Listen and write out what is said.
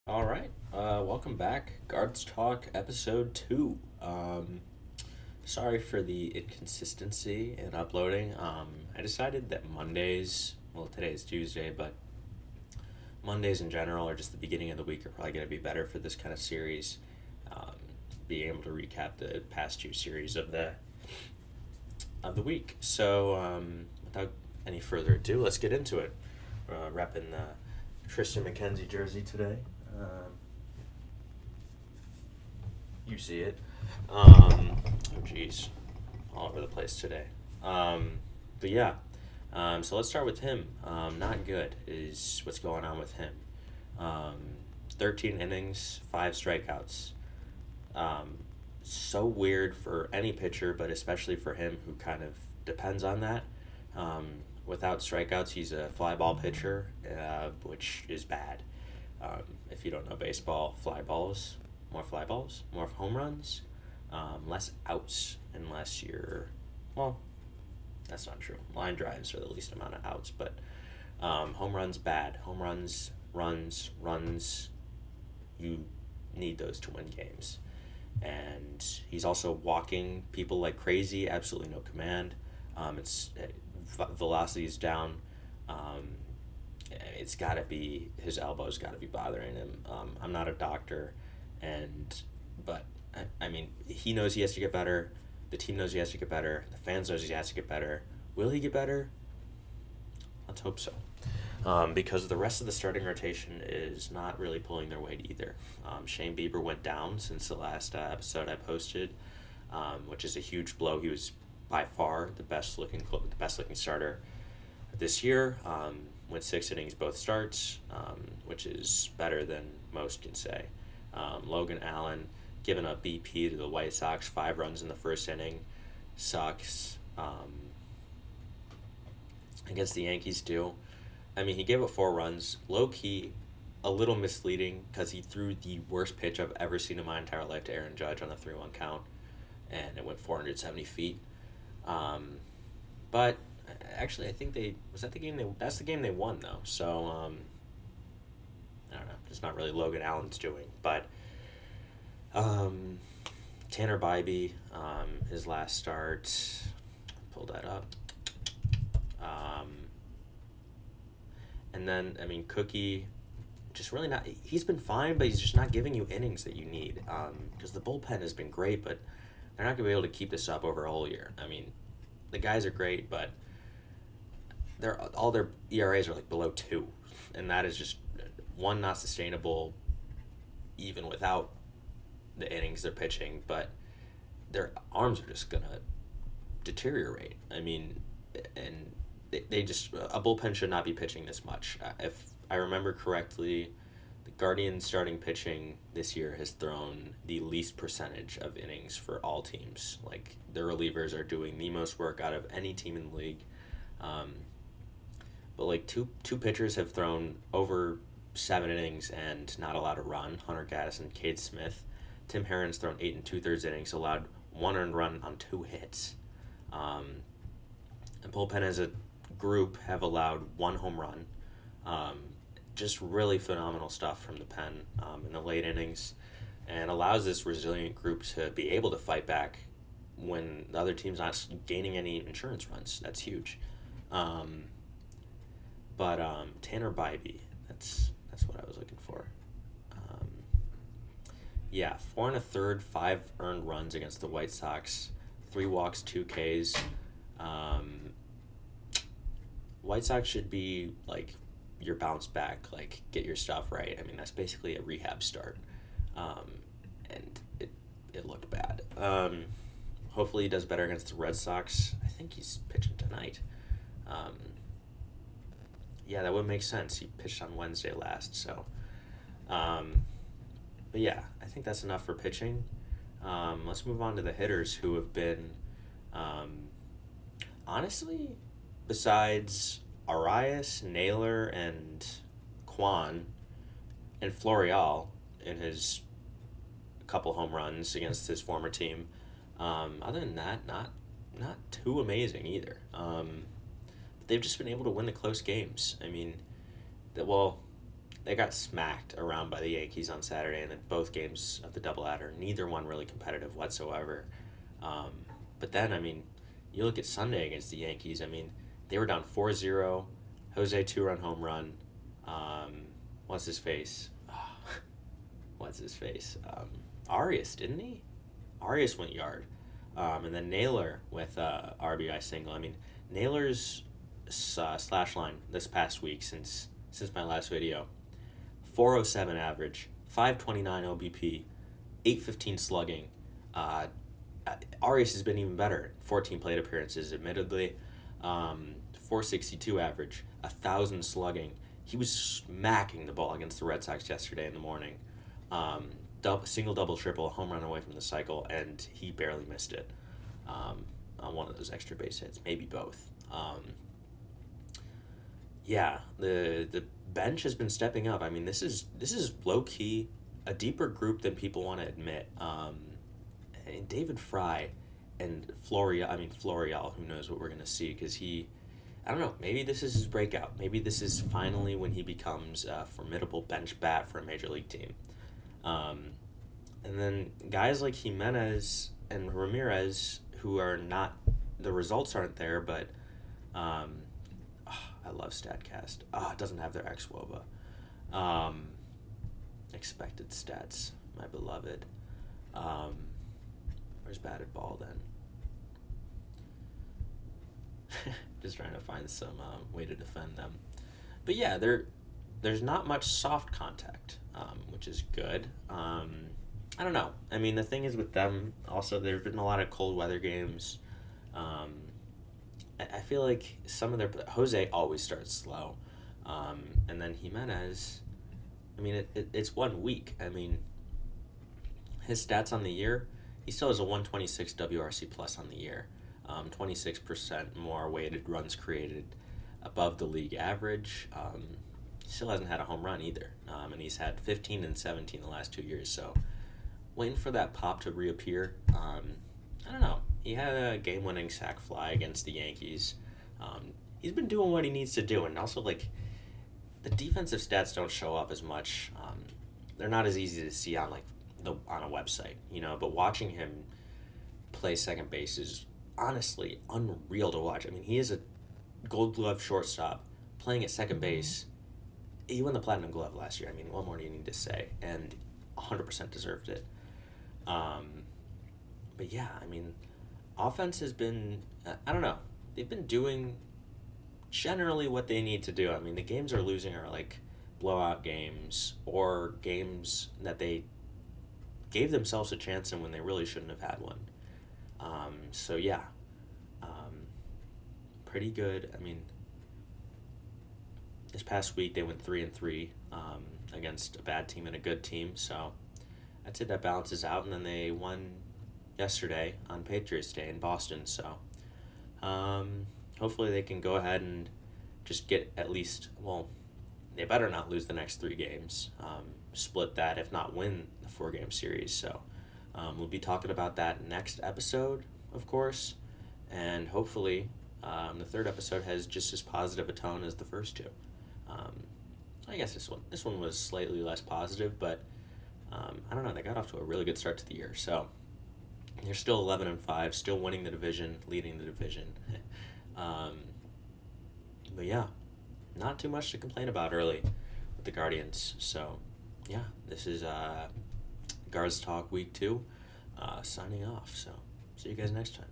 All right. Welcome back. Guards Talk episode 2. Sorry for the inconsistency in uploading. I decided that Mondays, well, today is Tuesday, but Mondays in general or just the beginning of the week are probably going to be better for this kind of series. Um, Being able to recap the past two series of the week. So, without any further ado, let's get into it. Repping the Tristan McKenzie jersey today. Um, You see it. Oh, geez. All over the place today. But yeah. So let's start with him. Not good is what's going on with him. Um, 13 innings, 5 strikeouts. Um, so weird for any pitcher, but especially for him who kind of depends on that. Um, Without strikeouts, he's a fly ball pitcher, which is bad. If you don't know baseball, fly balls, more home runs, less outs, unless you're, well, that's not true. Line drives are the least amount of outs, but home runs bad. Home runs, you need those to win games. And he's also walking people like crazy, absolutely no command. It's velocity is down. Um, it's got to be his elbow's got to be bothering him. I'm not a doctor, and but I mean he knows he has to get better. The team knows he has to get better. The fans knows he has to get better. Will he get better? Let's hope so. Because the rest of the starting rotation is not really pulling their weight either. Shane Bieber went down since the last episode I posted, which is a huge blow. He was by far the best looking starter this year. Went 6 innings both starts, which is better than most can say. Logan Allen giving up BP to the White Sox, 5 runs in the first inning, sucks. Against the Yankees too. I mean, he gave up 4 runs. Low key, a little misleading because he threw the worst pitch I've ever seen in my entire life to Aaron Judge on a 3-1 count, and it went 470 feet. Um, but actually, I think that's the game they won though. So I don't know. It's not really Logan Allen's doing, but um, Tanner Bybee, his last start, pull that up. Um, and then I mean Cookie, just really not. He's been fine, but he's just not giving you innings that you need. Because the bullpen has been great, but they're not gonna be able to keep this up over a whole year. I mean, the guys are great, but all their ERAs are like below 2, and that is just one not sustainable, even without the innings they're pitching. But their arms are just gonna deteriorate. I mean, and they just a bullpen should not be pitching this much. If I remember correctly, the Guardians starting pitching this year has thrown the least percentage of innings for all teams. Like their relievers are doing the most work out of any team in the league. Um, but like two pitchers have thrown over 7 innings and not allowed a run. Hunter Gaddis and Cade Smith. Tim Herron's thrown 8 2/3 innings, allowed 1 earned run on 2 hits. The bullpen as a group have allowed 1 home run. Um, just really phenomenal stuff from the pen in the late innings, and allows this resilient group to be able to fight back when the other team's not gaining any insurance runs. That's huge. Um, but Tanner Bybee, that's what I was looking for. Um, yeah, 4 1/3, 5 earned runs against the White Sox, 3 walks, 2 Ks. Um, White Sox should be like your bounce back, like get your stuff right. I mean, that's basically a rehab start, um, and it looked bad. Hopefully, he does better against the Red Sox. I think he's pitching tonight. Um, yeah, that would make sense. He pitched on Wednesday last, so. Um, but yeah, I think that's enough for pitching. Let's move on to the hitters who have been, um, honestly, besides Arias, Naylor, and Kwan, and Florial in his couple home runs against his former team. Other than that, not too amazing either. They've just been able to win the close games. I mean, well, they got smacked around by the Yankees on Saturday, and then both games of the doubleheader, neither one really competitive whatsoever. Um, but then, I mean, you look at Sunday against the Yankees, I mean, they were down 4-0, Jose 2-run home run. Um, what's his face? What's his face? Arias, didn't he? Arias went yard. And then Naylor with RBI single. I mean, Naylor's slash line this past week since my last video, 407 average, 529 OBP, 815 slugging. Uh, Arias has been even better. 14 plate appearances, admittedly. 462 average, 1,000 slugging. He was smacking the ball against the Red Sox yesterday in the morning. Single, double, triple, a home run away from the cycle, and he barely missed it on one of those extra base hits, maybe both. Yeah, the bench has been stepping up. I mean, this is low key a deeper group than people want to admit. And David Fry and Florial, who knows what we're gonna see, because I don't know, maybe this is his breakout. Maybe this is finally when he becomes a formidable bench bat for a major league team. And then guys like Jimenez and Ramirez, who are not, the results aren't there, but I love StatCast. It doesn't have their xwOBA. Expected stats, my beloved. Where's batted ball then? Just trying to find some way to defend them. But yeah, there's not much soft contact, which is good. I don't know. I mean, the thing is with them, also, there have been a lot of cold weather games. I feel like some of their... Jose always starts slow. And then Jimenez, I mean, it's 1 week. I mean, his stats on the year, he still has a 126 WRC plus on the year. 26% more weighted runs created above the league average. He still hasn't had a home run either. And he's had 15 and 17 the last 2 years. So waiting for that pop to reappear. I don't know. He had a game-winning sac fly against the Yankees. He's been doing what he needs to do. And also, like, the defensive stats don't show up as much. They're not as easy to see on, like, on a website, you know. But watching him play second base is honestly unreal to watch. I mean, he is a Gold Glove shortstop playing at second base. He won the Platinum Glove last year. I mean, what more do you need to say? And 100% deserved it. But yeah, I mean, offense has been, I don't know, they've been doing generally what they need to do. I mean, the games they're losing are like blowout games or games that they gave themselves a chance in when they really shouldn't have had one. So yeah, pretty good. I mean, this past week they went 3-3 against a bad team and a good team. So I'd say that balances out. And then they won yesterday on Patriots Day in Boston. So hopefully they can go ahead and just get at least, well, they better not lose the next 3 games. Split that, if not win the 4-game series. So we'll be talking about that next episode, of course. And hopefully the 3rd episode has just as positive a tone as the first 2. I guess this one was slightly less positive, but I don't know, they got off to a really good start to the year. So they're still 11-5, still winning the division, leading the division. But yeah, not too much to complain about early with the Guardians. So yeah, this is Guards Talk Week 2, signing off. So see you guys next time.